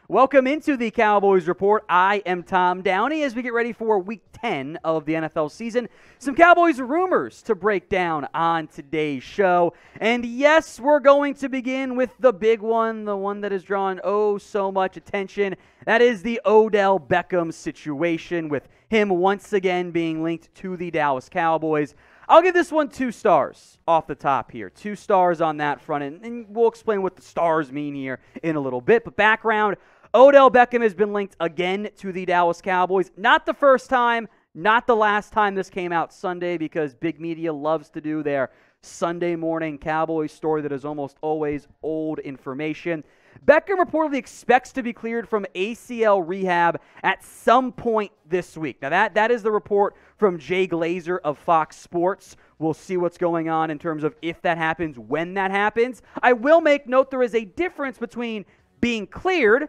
Welcome into the Cowboys Report. I am Tom Downey as we get ready for Week 10 of the NFL season. Some Cowboys rumors to break down on today's show. And yes, we're going to begin with the big one, the one that has drawn so much attention. That is the Odell Beckham situation, with him once again being linked to the Dallas Cowboys. I'll give this one 2 stars off the top here. 2 stars on that front, and we'll explain what the stars mean here in a little bit. But background, Odell Beckham has been linked again to the Dallas Cowboys. Not the first time, not the last time this came out Sunday, because big media loves to do their Sunday morning Cowboys story that is almost always old information. Beckham reportedly expects to be cleared from ACL rehab at some point this week. Now, that is the report from Jay Glazer of Fox Sports. We'll see what's going on in terms of if that happens, when that happens. I will make note there is a difference between being cleared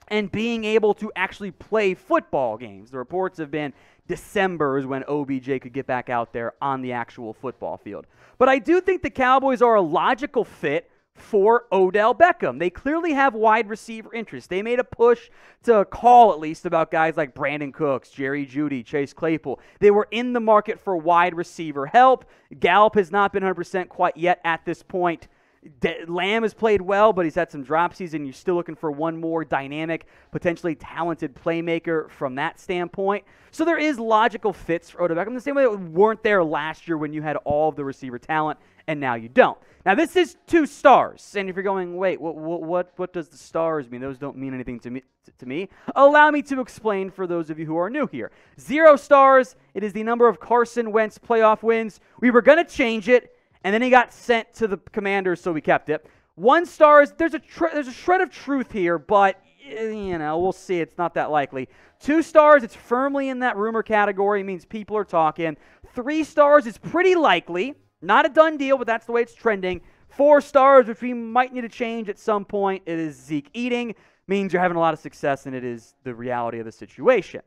and being able to actually play football games. The reports have been December is when OBJ could get back out there on the actual football field. But I do think the Cowboys are a logical fit for Odell Beckham. They clearly have wide receiver interest. They made a push to call, at least, about guys like Brandon Cooks, Jerry Jeudy, Chase Claypool. They were in the market for wide receiver help. Gallup has not been 100% quite yet at this point. Lamb has played well, but he's had some dropsies, and you're still looking for one more dynamic, potentially talented playmaker from that standpoint. So there is logical fits for Odell Beckham, the same way that weren't there last year when you had all of the receiver talent, and now you don't. Now, this is 2 stars, and if you're going, wait, what does the stars mean? Those don't mean anything to me. Allow me to explain for those of you who are new here. 0 stars, it is the number of Carson Wentz playoff wins. We were going to change it, and then he got sent to the Commanders, so we kept it. 1 star, there's a shred of truth here, but we'll see. It's not that likely. 2 stars, it's firmly in that rumor category. It means people are talking. 3 stars is pretty likely. Not a done deal, but that's the way it's trending. 4 stars, which we might need to change at some point. It is Zeke eating. Means you're having a lot of success, and it is the reality of the situation.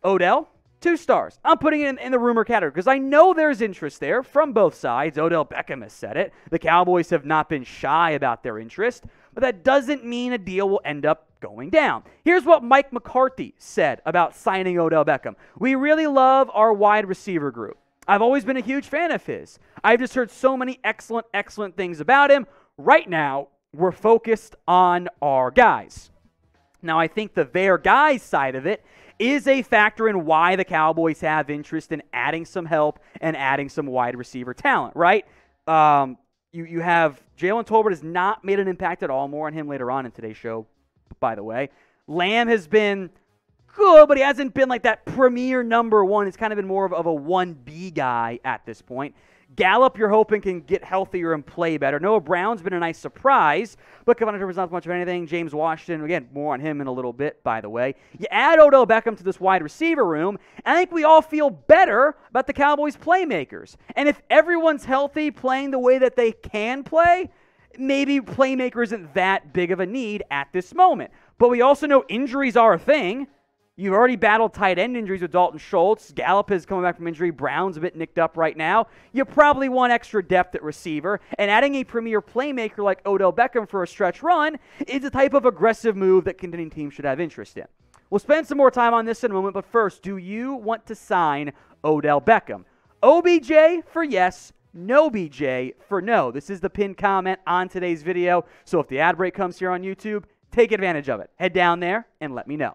Odell, 2 stars. I'm putting it in the rumor category because I know there's interest there from both sides. Odell Beckham has said it. The Cowboys have not been shy about their interest, but that doesn't mean a deal will end up going down. Here's what Mike McCarthy said about signing Odell Beckham. We really love our wide receiver group. I've always been a huge fan of his. I've just heard so many excellent things about him. Right now, we're focused on our guys. Now, I think the their guys side of it is a factor in why the Cowboys have interest in adding some help and adding some wide receiver talent, right? You have Jalen Tolbert has not made an impact at all. More on him later on in today's show, by the way. Lamb has been good, but he hasn't been like that premier number 1. It's kind of been more of a 1B guy at this point. Gallup, you're hoping, can get healthier and play better. Noah Brown's been a nice surprise, but Kevin Hunter was not much of anything. James Washington, again, more on him in a little bit, by the way. You add Odell Beckham to this wide receiver room, and I think we all feel better about the Cowboys' playmakers. And if everyone's healthy, playing the way that they can play, maybe playmaker isn't that big of a need at this moment. But we also know injuries are a thing. You've already battled tight end injuries with Dalton Schultz. Gallup is coming back from injury. Brown's a bit nicked up right now. You probably want extra depth at receiver. And adding a premier playmaker like Odell Beckham for a stretch run is a type of aggressive move that contending teams should have interest in. We'll spend some more time on this in a moment, but first, do you want to sign Odell Beckham? OBJ for yes, NOBJ for no. This is the pinned comment on today's video, so if the ad break comes here on YouTube, take advantage of it. Head down there and let me know.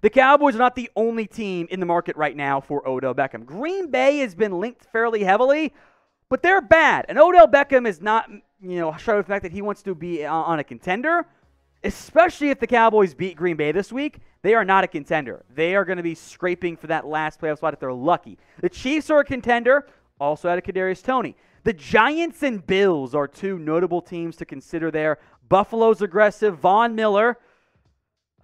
The Cowboys are not the only team in the market right now for Odell Beckham. Green Bay has been linked fairly heavily, but they're bad. And Odell Beckham is not, shy of the fact that he wants to be on a contender, especially if the Cowboys beat Green Bay this week. They are not a contender. They are going to be scraping for that last playoff spot if they're lucky. The Chiefs are a contender, also out of Kadarius Toney. The Giants and Bills are 2 notable teams to consider there. Buffalo's aggressive. Von Miller,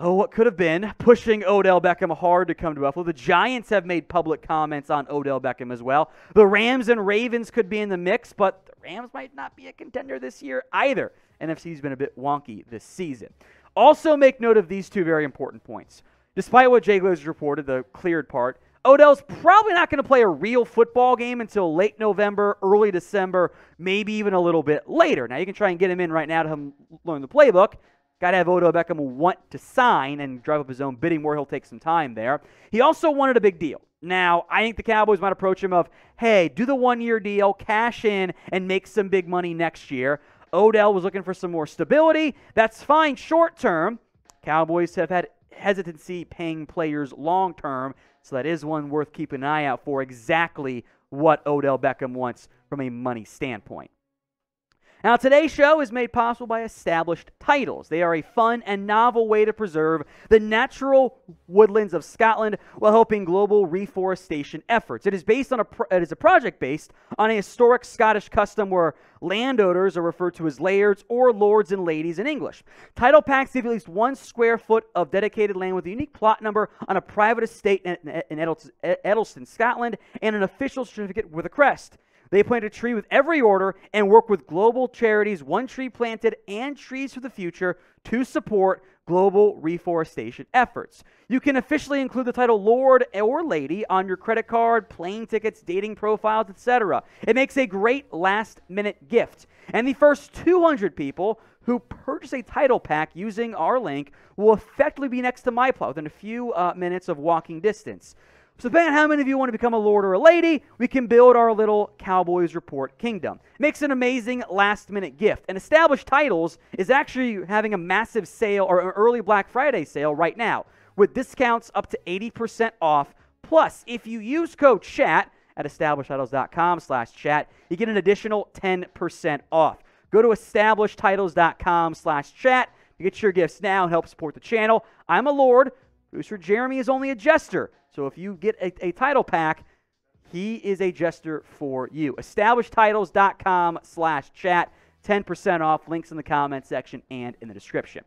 what could have been, pushing Odell Beckham hard to come to Buffalo. The Giants have made public comments on Odell Beckham as well. The Rams and Ravens could be in the mix, but the Rams might not be a contender this year either. NFC's been a bit wonky this season. Also make note of these 2 very important points. Despite what Jay Glazer reported, the cleared part, Odell's probably not going to play a real football game until late November, early December, maybe even a little bit later. Now, you can try and get him in right now to learn the playbook. Got to have Odell Beckham want to sign and drive up his own bidding war. He'll take some time there. He also wanted a big deal. Now, I think the Cowboys might approach him of, hey, do the one-year deal, cash in, and make some big money next year. Odell was looking for some more stability. That's fine short term. Cowboys have had hesitancy paying players long term, so that is one worth keeping an eye out for, exactly what Odell Beckham wants from a money standpoint. Now, today's show is made possible by Established Titles. They are a fun and novel way to preserve the natural woodlands of Scotland while helping global reforestation efforts. It is a project based on a historic Scottish custom where landowners are referred to as lairds or lords and ladies in English. Title packs give at least 1 square foot of dedicated land with a unique plot number on a private estate in Edelston, Scotland, and an official certificate with a crest. They plant a tree with every order and work with global charities, One Tree Planted and Trees for the Future, to support global reforestation efforts. You can officially include the title Lord or Lady on your credit card, plane tickets, dating profiles, etc. It makes a great last-minute gift. And the first 200 people who purchase a title pack using our link will effectively be next to my plot within a few minutes of walking distance. So depending on how many of you want to become a lord or a lady, we can build our little Cowboys Report kingdom. It makes an amazing last-minute gift. And Established Titles is actually having a massive sale, or an early Black Friday sale right now, with discounts up to 80% off. Plus, if you use code CHAT at establishedtitles.com/chat, you get an additional 10% off. Go to establishedtitles.com/chat to get your gifts now and help support the channel. I'm a lord. Producer Jeremy is only a jester. So if you get a title pack, he is a jester for you. Establishedtitles.com/chat. 10% off. Links in the comment section and in the description.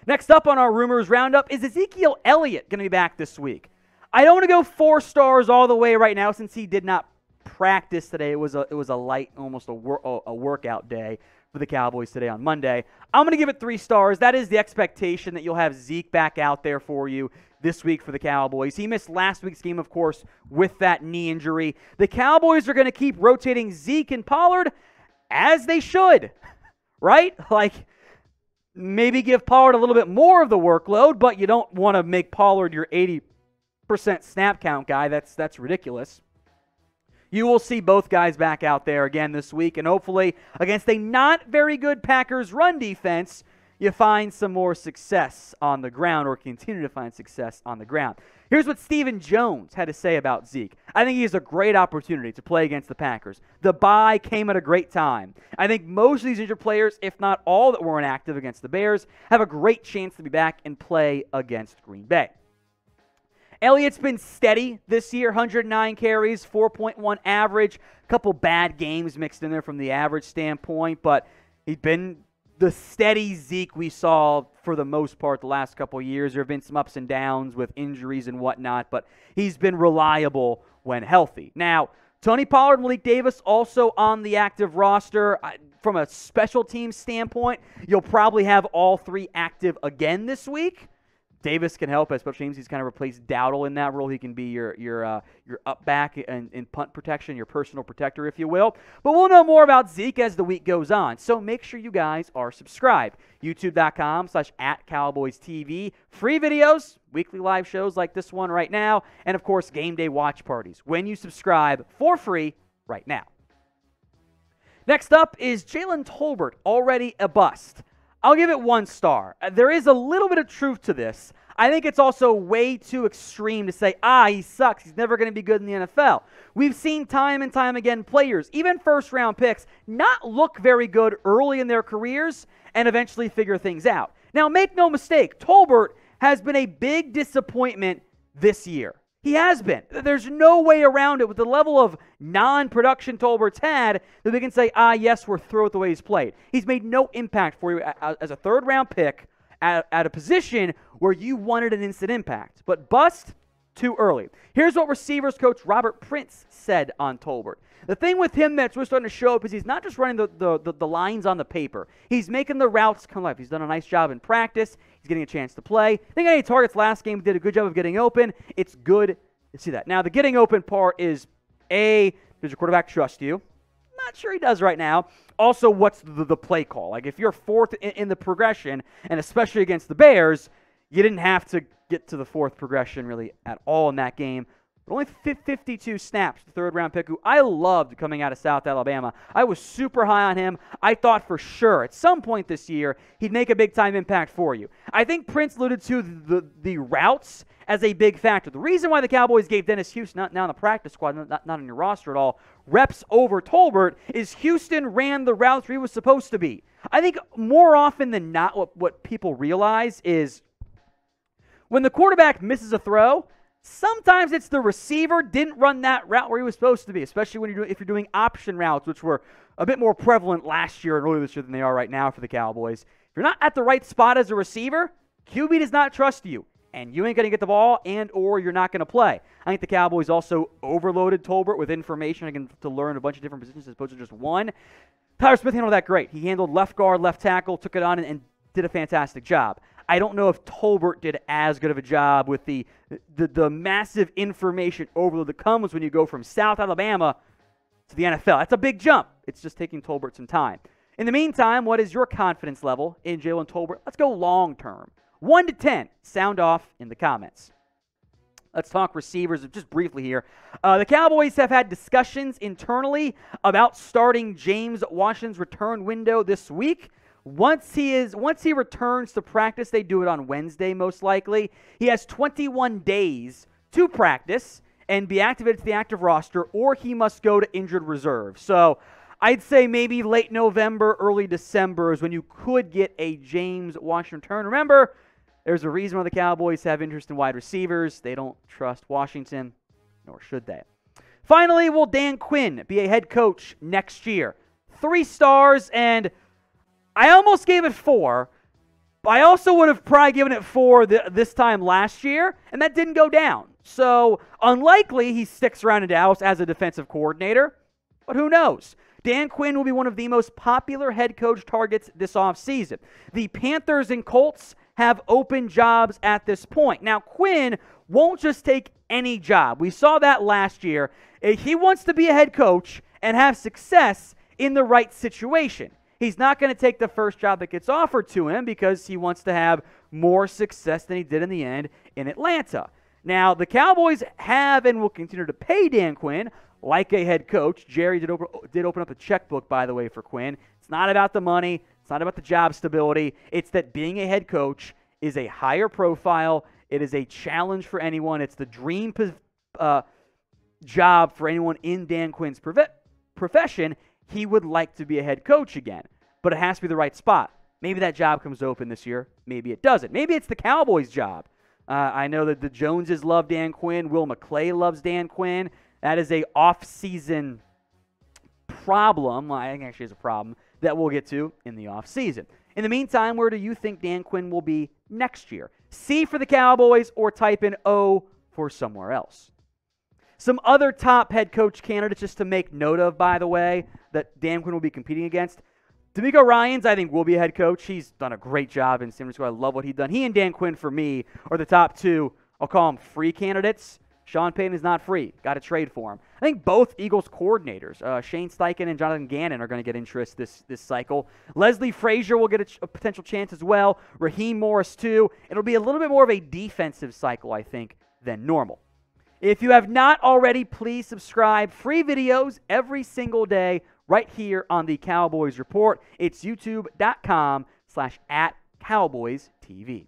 Next up on our rumors roundup is Ezekiel Elliott going to be back this week. I don't want to go 4 stars all the way right now since he did not practice today. It was a light, almost a workout day for the Cowboys today on Monday. I'm going to give it 3 stars. That is the expectation that you'll have Zeke back out there for you this week for the Cowboys. He missed last week's game, of course, with that knee injury. The Cowboys are going to keep rotating Zeke and Pollard as they should, right? Like, maybe give Pollard a little bit more of the workload, but you don't want to make Pollard your 80% snap count guy. That's ridiculous. You will see both guys back out there again this week, and hopefully against a not very good Packers run defense, you find some more success on the ground, or continue to find success on the ground. Here's what Stephen Jones had to say about Zeke. I think he has a great opportunity to play against the Packers. The bye came at a great time. I think most of these injured players, if not all that were inactive against the Bears, have a great chance to be back and play against Green Bay. Elliott's been steady this year, 109 carries, 4.1 average, a couple bad games mixed in there from the average standpoint, but he's been the steady Zeke we saw for the most part the last couple of years. There have been some ups and downs with injuries and whatnot, but he's been reliable when healthy. Now, Tony Pollard and Malik Davis also on the active roster. From a special teams standpoint, you'll probably have all 3 active again this week. Davis can help, as special teams. He's kind of replaced Dowdle in that role. He can be your up back in punt protection, your personal protector, if you will. But we'll know more about Zeke as the week goes on. So make sure you guys are subscribed. YouTube.com/@CowboysTV. Free videos, weekly live shows like this one right now, and of course, game day watch parties when you subscribe for free right now. Next up is Jalen Tolbert, already a bust. I'll give it 1 star. There is a little bit of truth to this. I think it's also way too extreme to say, he sucks. He's never going to be good in the NFL. We've seen time and time again players, even first-round picks, not look very good early in their careers and eventually figure things out. Now, make no mistake, Tolbert has been a big disappointment this year. He has been. There's no way around it with the level of non-production Tolbert's had that we can say, yes, we're through with the way he's played. He's made no impact for you as a third-round pick at a position where you wanted an instant impact. But bust, too early. Here's what receivers coach Robert Prince said on Tolbert. The thing with him that's really starting to show up is he's not just running the lines on the paper. He's making the routes come alive. He's done a nice job in practice. He's getting a chance to play. I think any targets last game did a good job of getting open. It's good to see that. Now, the getting open part is, does your quarterback trust you? not sure he does right now. Also, what's the play call? Like, if you're fourth in the progression, and especially against the Bears, you didn't have to get to the fourth progression really at all in that game. But only 52 snaps, the third-round pick, who I loved coming out of South Alabama. I was super high on him. I thought for sure at some point this year he'd make a big-time impact for you. I think Prince alluded to the routes as a big factor. The reason why the Cowboys gave Dennis Houston, not now on the practice squad, not on your roster at all, reps over Tolbert, is Houston ran the routes where he was supposed to be. I think more often than not what people realize is when the quarterback misses a throw, sometimes it's the receiver didn't run that route where he was supposed to be, especially if you're doing option routes, which were a bit more prevalent last year and earlier this year than they are right now for the Cowboys. If you're not at the right spot as a receiver, QB does not trust you, and you ain't going to get the ball or you're not going to play. I think the Cowboys also overloaded Tolbert with information again to learn a bunch of different positions as opposed to just one. Tyler Smith handled that great. He handled left guard, left tackle, took it on, and did a fantastic job. I don't know if Tolbert did as good of a job with the massive information overload that comes when you go from South Alabama to the NFL. That's a big jump. It's just taking Tolbert some time. In the meantime, what is your confidence level in Jalen Tolbert? Let's go long term. 1 to 10. Sound off in the comments. Let's talk receivers just briefly here. The Cowboys have had discussions internally about starting James Washington's return window this week. Once he returns to practice, they do it on Wednesday most likely. He has 21 days to practice and be activated to the active roster, or he must go to injured reserve. So I'd say maybe late November, early December is when you could get a James Washington return. Remember, there's a reason why the Cowboys have interest in wide receivers. They don't trust Washington, nor should they. Finally, will Dan Quinn be a head coach next year? 3 stars, and I almost gave it 4. I also would have probably given it 4 this time last year, and that didn't go down. So unlikely he sticks around in Dallas as a defensive coordinator, but who knows? Dan Quinn will be one of the most popular head coach targets this offseason. The Panthers and Colts have open jobs at this point. Now, Quinn won't just take any job. We saw that last year. He wants to be a head coach and have success in the right situation. He's not going to take the first job that gets offered to him because he wants to have more success than he did in the end in Atlanta. Now, the Cowboys have and will continue to pay Dan Quinn like a head coach. Jerry did open up a checkbook, by the way, for Quinn. It's not about the money. It's not about the job stability. It's that being a head coach is a higher profile. It is a challenge for anyone. It's the dream job for anyone in Dan Quinn's profession. He would like to be a head coach again, but it has to be the right spot. Maybe that job comes open this year. Maybe it doesn't. Maybe it's the Cowboys' job. I know that the Joneses love Dan Quinn. Will McClay loves Dan Quinn. That is a off-season problem. I think actually is a problem that we'll get to in the off-season. In the meantime, where do you think Dan Quinn will be next year? C for the Cowboys or type in O for somewhere else. Some other top head coach candidates just to make note of, by the way, that Dan Quinn will be competing against. D'Amico Ryans, I think, will be a head coach. He's done a great job in San Francisco. I love what he's done. He and Dan Quinn, for me, are the top 2, I'll call them free candidates. Sean Payton is not free. Got to trade for him. I think both Eagles coordinators, Shane Steichen and Jonathan Gannon, are going to get interest this cycle. Leslie Frazier will get a potential chance as well. Raheem Morris, too. It'll be a little bit more of a defensive cycle, I think, than normal. If you have not already, please subscribe. Free videos every single day right here on the Cowboys Report. It's youtube.com/@CowboysTV.